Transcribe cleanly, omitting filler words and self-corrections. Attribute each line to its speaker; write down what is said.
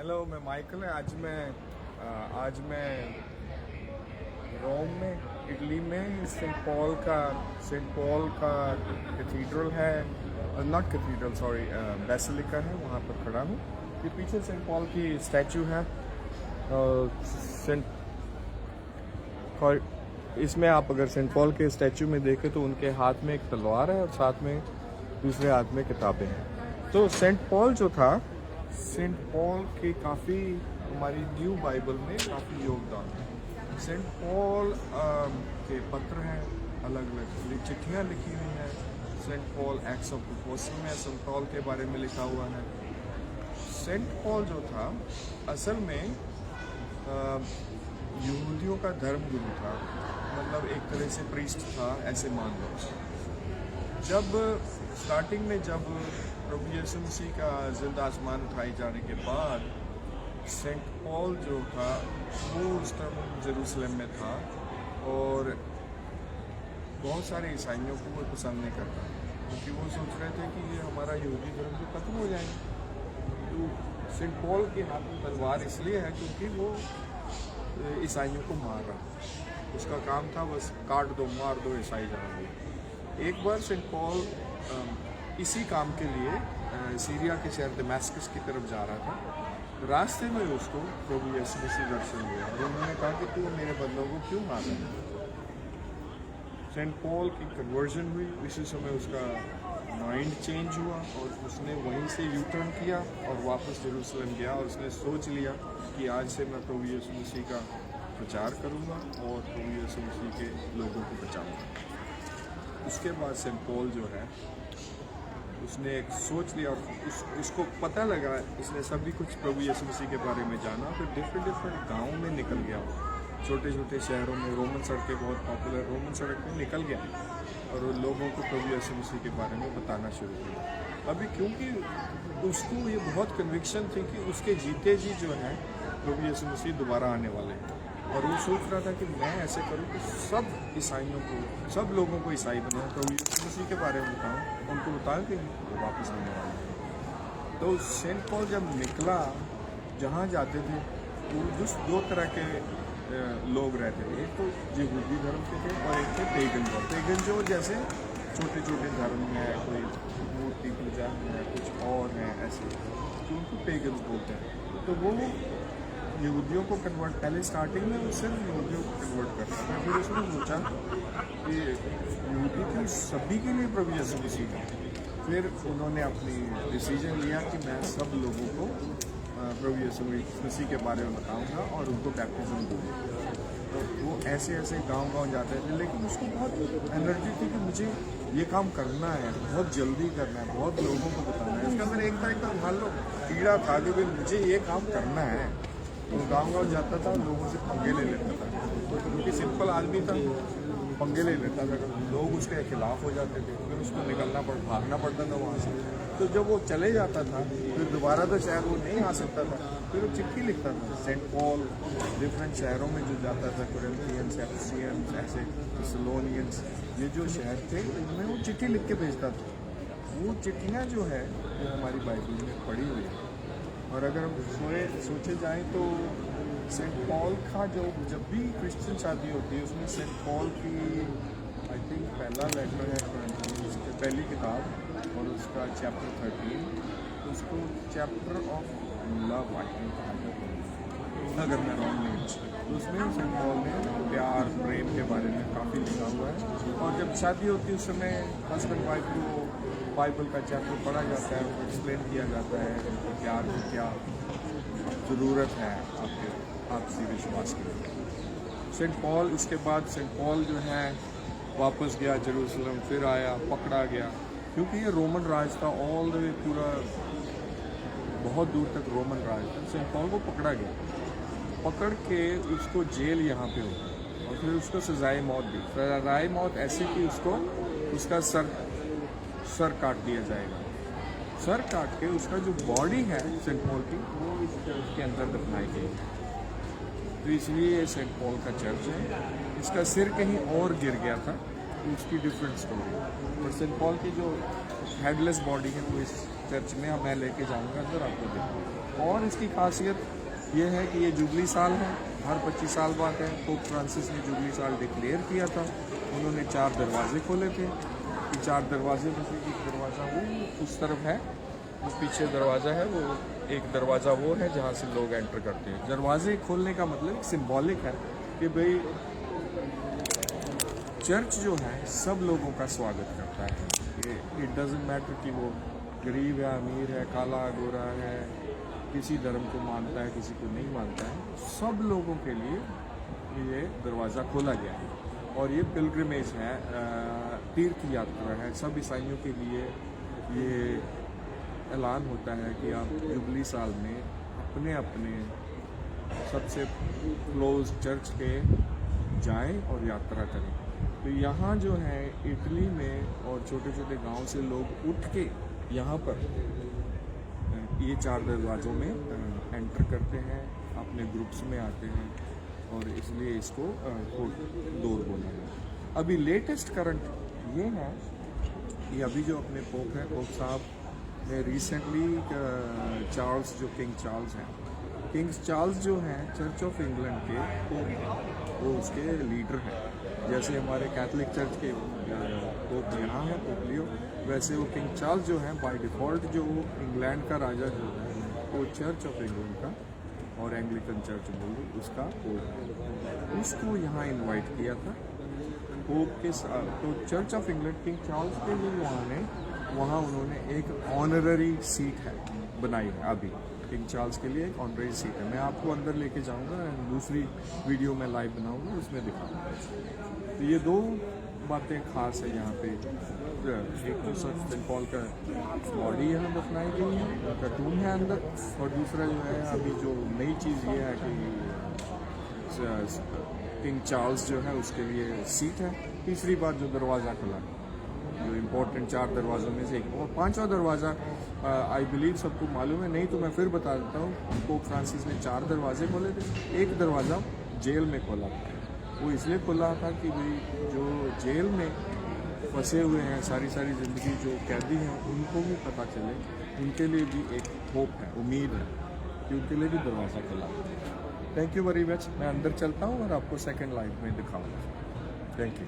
Speaker 1: Hello, मैं Michael है। आज मैं रोम में, इटली में सेंट पॉल का कैथीड्रल है, नॉट कैथीड्रल सॉरी, बेसिलिका है, वहाँ पर खड़ा हूँ। ये पीछे सेंट पॉल की स्टैचू है। इसमें आप अगर सेंट पॉल के स्टैचू में देखें तो उनके हाथ में एक तलवार है और साथ में दूसरे हाथ में किताबें हैं। तो सेंट पॉल जो था, सेंट पॉल के काफ़ी हमारी न्यू बाइबल में काफ़ी योगदान है। सेंट पॉल के पत्र हैं, अलग अलग चिट्ठियाँ लिखी हुई हैं। Saint Paul Acts of Apostle में सेंट पॉल के बारे में लिखा हुआ है। सेंट पॉल जो था असल में यहूदियों का धर्म गुरु था, मतलब एक तरह से प्रीस्ट था, ऐसे मान लो। जब स्टार्टिंग में जब प्रभु यीशु मसीह का जिंदा आसमान उठाए जाने के बाद सेंट पॉल जो था वो उस टाइम जेरूसलम में था और बहुत सारे ईसाइयों को वो पसंद नहीं करता, क्योंकि वो सोच रहे थे कि ये हमारा यहूदी धर्म तो खत्म हो जाएगा। तो सेंट पॉल के हाथ में तलवार इसलिए है क्योंकि वो ईसाइयों को मार रहा, उसका काम था बस काट दो, मार दो ईसाई जहाँ। एक बार सेंट पॉल इसी काम के लिए सीरिया के शहर दमास्कस की तरफ जा रहा था। रास्ते में उसको प्रभु यीशु मसीह दर्शन हुआ और उन्होंने कहा कि तू मेरे बंदों को क्यों मार रहा है। सेंट पॉल की कन्वर्जन हुई, इसी समय उसका माइंड चेंज हुआ और उसने वहीं से यू टर्न किया और वापस जेरूसलम गया और उसने सोच लिया कि आज से मैं प्रभु यीशु मसीह का प्रचार करूंगा और प्रभु यीशु मसीह के लोगों को बचाऊंगा। उसके बाद सेंट पॉल जो है उसने एक सोच लिया और उसको पता लगा, इसने सभी कुछ प्रभु यीशु मसीह के बारे में जाना, फिर डिफरेंट गाँव में निकल गया, छोटे छोटे शहरों में, रोमन सड़कें बहुत पॉपुलर, रोमन सड़क में निकल गया और लोगों को प्रभु यीशु मसीह के बारे में बताना शुरू किया। अभी क्योंकि उसको ये बहुत कन्विक्शन थी कि उसके जीते जी जो है प्रभु यीशु मसीह दोबारा आने वाले हैं और वो सोच रहा था कि मैं ऐसे करूं कि सब ईसाइयों को, सब लोगों को ईसाई बनाऊं, प्रभु यीशु मसीह के बारे में बताऊं, उनको बताऊं कि वो वापस आने वाले हैं। तो सेंट पॉल जब निकला, जहाँ जाते थे वो जिस दो तरह के लोग रहते थे, एक तो यहूदी धर्म के थे और एक थे पेगन धर्म। पेगन जो जैसे छोटे छोटे धर्म हैं, कोई मूर्ति पूजा है, कुछ और हैं ऐसे, तो उनको पेगन बोलते हैं। तो वो यहूदियों को कन्वर्ट, पहले स्टार्टिंग में वो सिर्फ यहूदियों को कन्वर्ट करता था, फिर उसने सोचा कि यहूदी थे सभी के लिए प्रभु यीशु मसीह था। फिर उन्होंने अपनी डिसीजन लिया कि मैं सब लोगों को प्रभु यीशु मसीह के बारे में बताऊंगा और उनको बैप्टिज्म दूंगा। तो वो ऐसे ऐसे गांव जाते थे, लेकिन उसको बहुत एनर्जी थी कि मुझे ये काम करना है, बहुत जल्दी करना है, बहुत लोगों को बताना है। इसके अंदर एक था मान लो कीड़ा था कि भाई मुझे ये काम करना है। तो गांव जाता था, लोगों से पंगे ले लेता था, क्योंकि सिंपल आदमी था, पंगे ले लेता था, लोग उसके खिलाफ हो जाते थे, फिर उसको भागना पड़ता था वहाँ से। तो जब वो चले जाता था फिर दोबारा तो शायद वो नहीं आ सकता था, फिर वो चिट्ठी लिखता था। सेंट पॉल डिफरेंट शहरों में जो जाता था, कोरिंथियंस, एफिसियंस, ऐसे थेसलोनियंस, ये जो शहर थे उनमें वो चिट्ठी लिख के भेजता था। वो चिट्ठियाँ जो है वो हमारी बाइबल में पढ़ी हुई है। और अगर हम सोचे जाएँ तो सेंट पॉल का जो जब भी क्रिश्चियन शादी होती है उसमें सेंट पॉल की आई थिंक पहला लेटर है, उसकी पहली किताब और उसका चैप्टर 13, उसको chapter of love I think कहा जाता है, अगर मैं रॉन्ग नहीं। तो उसमें सेंट पॉल ने प्यार प्रेम के बारे में काफ़ी लिखा हुआ है। और जब शादी होती है उस समय हस्बैंड वाइफ को बाइबल का चैप्टर पढ़ा जाता है, उनको एक्सप्लेन किया जाता है उनको प्यार की क्या ज़रूरत है आपके आपसी विश्वास के लिए। सेंट पॉल, इसके बाद सेंट पॉल जो है वापस गया जेरूसलम, फिर आया, पकड़ा गया, क्योंकि ये रोमन राज था, ऑल द वे पूरा बहुत दूर तक रोमन राज था। सेंट पॉल को पकड़ा गया, पकड़ के उसको जेल यहाँ पे हो और फिर उसको सजाए मौत दी। सजाए मौत ऐसी कि उसको उसका सर काट दिया जाएगा। सर काट के उसका जो बॉडी है सेंट पॉल की वो इस चर्च के अंदर दफनाई गई। तो इसलिए सेंट पॉल का चर्च है। इसका सिर कहीं और गिर गया था, तो उसकी डिफरेंट स्टोरी। और सेंट पॉल की जो हेडलेस बॉडी है वो इस चर्च में मैं लेके जाऊंगा अंदर, आपको देखूँगा। और और इसकी खासियत ये है कि ये जुबली साल है, हर 25 साल बाद है। पोप फ्रांसिस ने जुबली साल डिक्लेयर किया था। उन्होंने 4 दरवाजे खोले थे। ये 4 दरवाजे में से एक दरवाज़ा वो उस तरफ है, वो पीछे दरवाज़ा है, वो एक दरवाज़ा वो है जहाँ से लोग एंटर करते हैं। दरवाजे खोलने का मतलब सिंबॉलिक है कि भाई चर्च जो है सब लोगों का स्वागत करता है। इट डजेंट मैटर कि वो गरीब है, अमीर है, काला गोरा है, किसी धर्म को मानता है, किसी को नहीं मानता है, सब लोगों के लिए ये दरवाज़ा खोला गया है। और ये पिलग्रिमेज है, तीर्थ यात्रा है। सब ईसाइयों के लिए ये ऐलान होता है कि आप जुबली साल में अपने अपने सबसे क्लोज चर्च के जाएं और यात्रा करें। तो यहाँ जो है इटली में और छोटे छोटे गांव से लोग उठ के यहाँ पर ये 4 दरवाज़ों में एंटर करते हैं, अपने ग्रुप्स में आते हैं, और इसलिए इसको डोर बोला है। अभी लेटेस्ट करंट ये है कि अभी जो अपने पोप हैं, पोप साहब ने रिसेंटली चार्ल्स, जो किंग चार्ल्स हैं, किंग चार्ल्स जो हैं चर्च ऑफ इंग्लैंड के पोप, वो उसके लीडर हैं। जैसे हमारे कैथलिक चर्च के पोप यहाँ हैं, पोप लियो, वैसे वो किंग चार्ल्स जो हैं बाय डिफ़ॉल्ट जो इंग्लैंड का राजा जो है वो चर्च ऑफ इंग्लैंड का और एंग्लिकन चर्च बोलो उसका पोप है। उसको यहाँ इनवाइट किया था पोप के साथ। तो church of England king Charles के लिए वहाँ उन्होंने एक ऑनररी सीट है बनाई है। अभी किंग चार्ल्स के लिए एक ऑनररी सीट है। मैं आपको अंदर लेके जाऊँगा, दूसरी वीडियो में लाइव बनाऊँगा, उसमें दिखाऊँगा। तो ये 2 बातें खास है यहाँ पे। एक तो सेंट पॉल का बॉडी यहाँ दफनाई गई है, कार्टून है अंदर, और दूसरा जो है अभी जो नई चीज़ ये है कि किंग चार्ल्स जो है उसके लिए सीट है। तीसरी बात जो दरवाज़ा खुला है, जो इम्पोर्टेंट 4 दरवाज़ों में से एक, और 5वां दरवाज़ा आई बिलीव सबको मालूम है, नहीं तो मैं फिर बता देता हूँ। पोप फ्रांसिस ने 4 दरवाजे खोले थे। एक दरवाज़ा जेल में खोला था। वो इसलिए खुला था कि भाई जो जेल में फंसे हुए हैं सारी ज़िंदगी, जो कैदी हैं, उनको भी पता चले, उनके लिए भी एक होप है, उम्मीद है कि उनके लिए भी दरवाज़ा खुला। Thank you very much. मैं अंदर चलता हूँ और आपको सेकंड लाइव में दिखाऊंगा। Thank you.